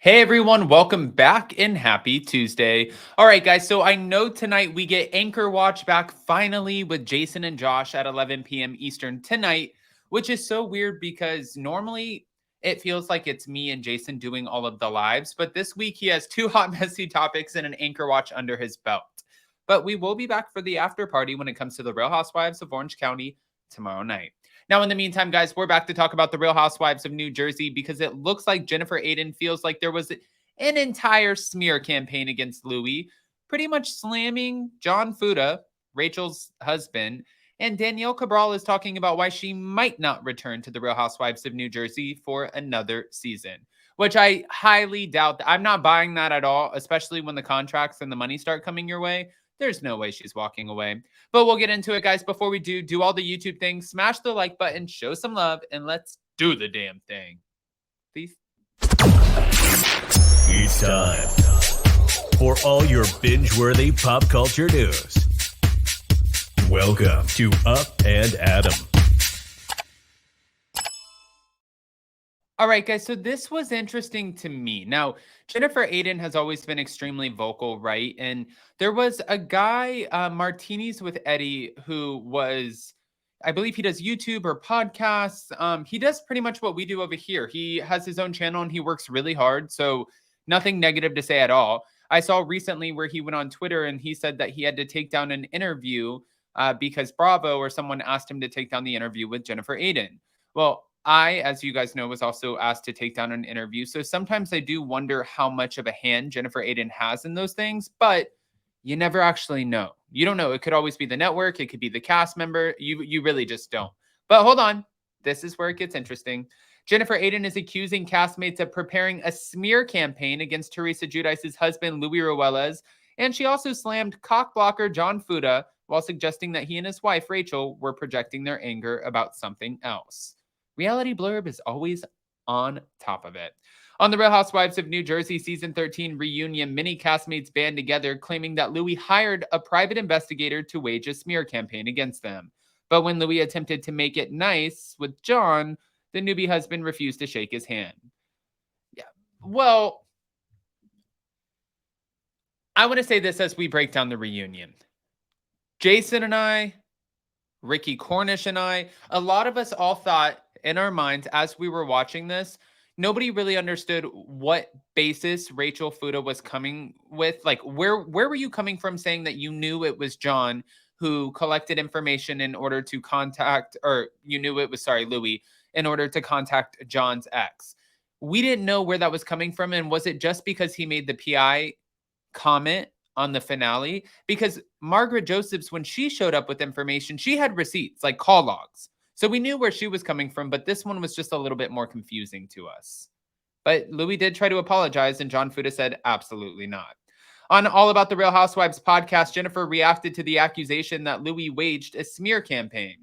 Hey everyone, welcome back and happy Tuesday. All right, guys, so I know tonight we get Anchor Watch back finally with Jason and Josh at 11 p.m. Eastern tonight, which is so weird because normally it feels like it's me and Jason doing all of the lives, but this week he has two hot, messy topics and an Anchor Watch under his belt. But we will be back for the after party when it comes to the Real Housewives of Orange County tomorrow night. Now, in the meantime, guys, we're back to talk about the Real Housewives of New Jersey because it looks like Jennifer Aydin feels like there was an entire smear campaign against Louis, pretty much slamming John Fuda, Rachel's husband, and Danielle Cabral is talking about why she might not return to the Real Housewives of New Jersey for another season, which I highly doubt. I'm not buying that at all, especially when the contracts and the money start coming your way. There's no way she's walking away. But we'll get into it, guys. Before we do all the YouTube things, smash the like button, show some love, and let's do the damn thing. Peace. It's time for all your binge-worthy pop culture news. Welcome to Up and Adam. All right, guys, so this was interesting to me. Now, Jennifer Aydin has always been extremely vocal, right? And there was a guy, Martinis with Eddie, who was, I believe he does YouTube or podcasts. He does pretty much what we do over here. He has his own channel and he works really hard. So nothing negative to say at all. I saw recently where he went on Twitter and he said that he had to take down an interview because Bravo or someone asked him to take down the interview with Jennifer Aydin. Well, I, as you guys know, was also asked to take down an interview. So sometimes I do wonder how much of a hand Jennifer Aydin has in those things, but you never actually know. You don't know. It could always be the network. It could be the cast member. You really just don't. But hold on. This is where it gets interesting. Jennifer Aydin is accusing castmates of preparing a smear campaign against Teresa Giudice's husband, Louis Ruelas, and she also slammed cockblocker John Fuda while suggesting that he and his wife, Rachel, were projecting their anger about something else. Reality Blurb is always on top of it. On the Real Housewives of New Jersey season 13 reunion, many castmates band together claiming that Louis hired a private investigator to wage a smear campaign against them. But when Louis attempted to make it nice with John, the newbie husband refused to shake his hand. Yeah, well, I want to say this as we break down the reunion. Jason and I, Ricky Cornish and I, a lot of us all thought in our minds as we were watching this, nobody really understood what basis Rachel Fuda was coming with. Like, where were you coming from saying that you knew it was John who collected information in order to contact, or you knew it was, sorry, Louis, in order to contact John's ex? We didn't know where that was coming from. And was it just because he made the PI comment on the finale? Because Margaret Josephs, when she showed up with information, she had receipts, like call logs. So we knew where she was coming from, but this one was just a little bit more confusing to us. But Louis did try to apologize, and John Fuda said absolutely not. On All About the Real Housewives podcast, Jennifer reacted to the accusation that Louis waged a smear campaign.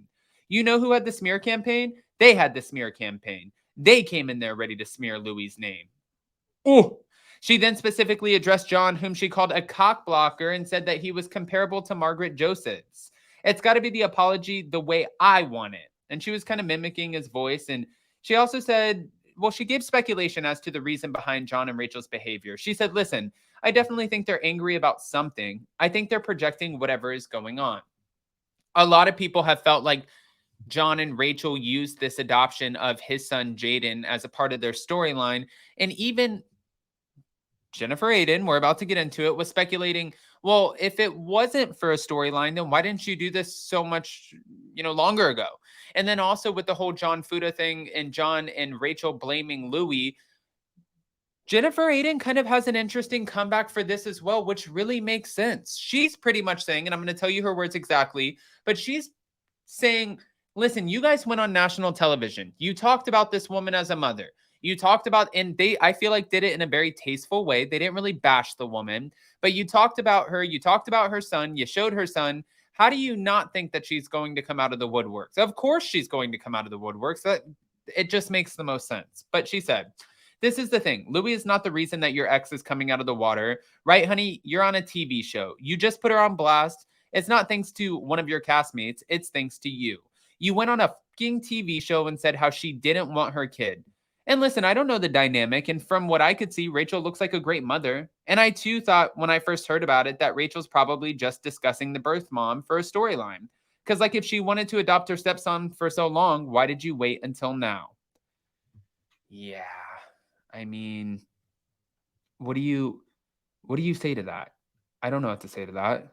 You know who had the smear campaign? They had the smear campaign. They came in there ready to smear Louis's name. Ooh. She then specifically addressed John, whom she called a cock blocker, and said that he was comparable to Margaret Josephs. It's got to be the apology the way I want it. And she was kind of mimicking his voice. And she also said, well, she gave speculation as to the reason behind John and Rachel's behavior. She said, listen, I definitely think they're angry about something. I think they're projecting whatever is going on. A lot of people have felt like John and Rachel used this adoption of his son, Jaden, as a part of their storyline. And even Jennifer Aydin, we're about to get into it, was speculating, well, if it wasn't for a storyline, then why didn't you do this so much, longer ago? And then also with the whole John Fuda thing and John and Rachel blaming Louis, Jennifer Aydin kind of has an interesting comeback for this as well, which really makes sense. She's pretty much saying, and I'm going to tell you her words exactly, but she's saying, listen, you guys went on national television. You talked about this woman as a mother. You talked about, and they, I feel like, did it in a very tasteful way. They didn't really bash the woman, but you talked about her. You talked about her son. You showed her son. How do you not think that she's going to come out of the woodworks? Of course she's going to come out of the woodworks. It just makes the most sense. But she said, this is the thing. Louis is not the reason that your ex is coming out of the water. Right, honey? You're on a TV show. You just put her on blast. It's not thanks to one of your castmates. It's thanks to you. You went on a fucking TV show and said how she didn't want her kid. And listen, I don't know the dynamic. And from what I could see, Rachel looks like a great mother. And I too thought when I first heard about it that Rachel's probably just discussing the birth mom for a storyline. Because, like, if she wanted to adopt her stepson for so long, why did you wait until now? Yeah. I mean, what do you say to that? I don't know what to say to that.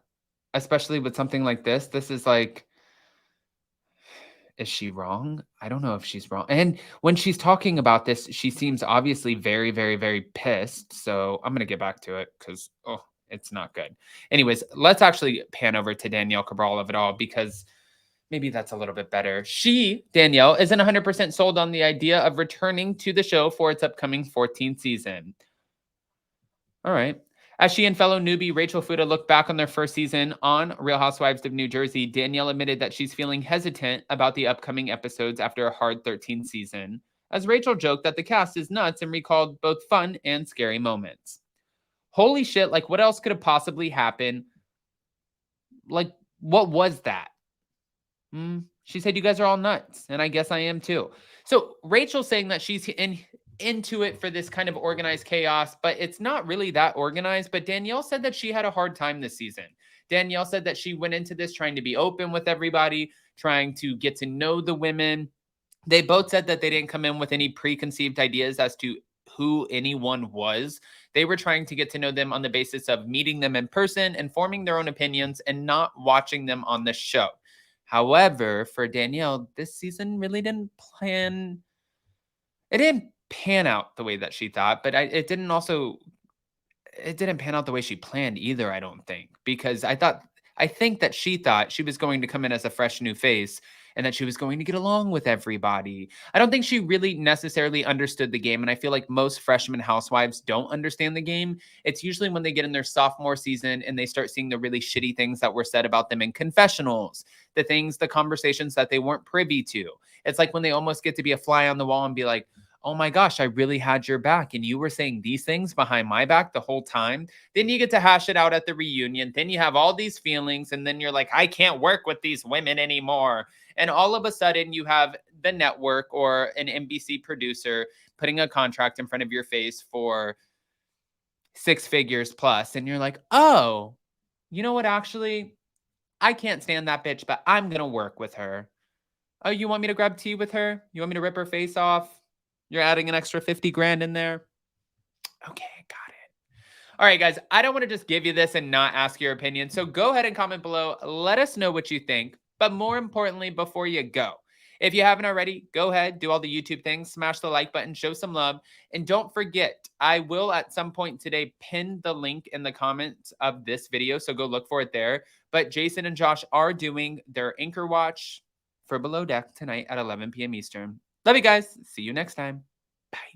Especially with something like this. This is like, is she wrong? I don't know if she's wrong. And when she's talking about this, she seems obviously very, very, very pissed. So I'm going to get back to it because, oh, it's not good. Anyways, let's actually pan over to Danielle Cabral of it all because maybe that's a little bit better. Danielle, isn't 100% sold on the idea of returning to the show for its upcoming 14th season. All right. As she and fellow newbie Rachel Fuda look back on their first season on Real Housewives of New Jersey, Danielle admitted that she's feeling hesitant about the upcoming episodes after a hard 13th season, as Rachel joked that the cast is nuts and recalled both fun and scary moments. Holy shit, like what else could have possibly happened? Like, what was that? She said, you guys are all nuts. And I guess I am too. So Rachel saying that she's into it for this kind of organized chaos, but it's not really that organized. But Danielle said that she had a hard time this season. Danielle said that she went into this trying to be open with everybody, trying to get to know the women. They both said that they didn't come in with any preconceived ideas as to who anyone was. They were trying to get to know them on the basis of meeting them in person and forming their own opinions and not watching them on the show. However, for Danielle, this season really didn't pan out the way that she thought, but it didn't pan out the way she planned either, I don't think, because I think that she thought she was going to come in as a fresh new face and that she was going to get along with everybody. I don't think she really necessarily understood the game, and I feel like most freshman housewives don't understand the game. It's usually when they get in their sophomore season and they start seeing the really shitty things that were said about them in confessionals, the conversations that they weren't privy to. It's like when they almost get to be a fly on the wall and be like, oh my gosh, I really had your back and you were saying these things behind my back the whole time. Then you get to hash it out at the reunion. Then you have all these feelings and then you're like, I can't work with these women anymore. And all of a sudden you have the network or an NBC producer putting a contract in front of your face for 6 figures plus. And you're like, oh, you know what? Actually, I can't stand that bitch, but I'm going to work with her. Oh, you want me to grab tea with her? You want me to rip her face off? You're adding an extra 50 grand in there? Okay, got it. All right, guys, I don't want to just give you this and not ask your opinion. So go ahead and comment below. Let us know what you think. But more importantly, before you go, if you haven't already, go ahead, do all the YouTube things, smash the like button, show some love. And don't forget, I will at some point today pin the link in the comments of this video. So go look for it there. But Jason and Josh are doing their Anchor Watch for Below Deck tonight at 11 p.m. Eastern. Love you guys. See you next time.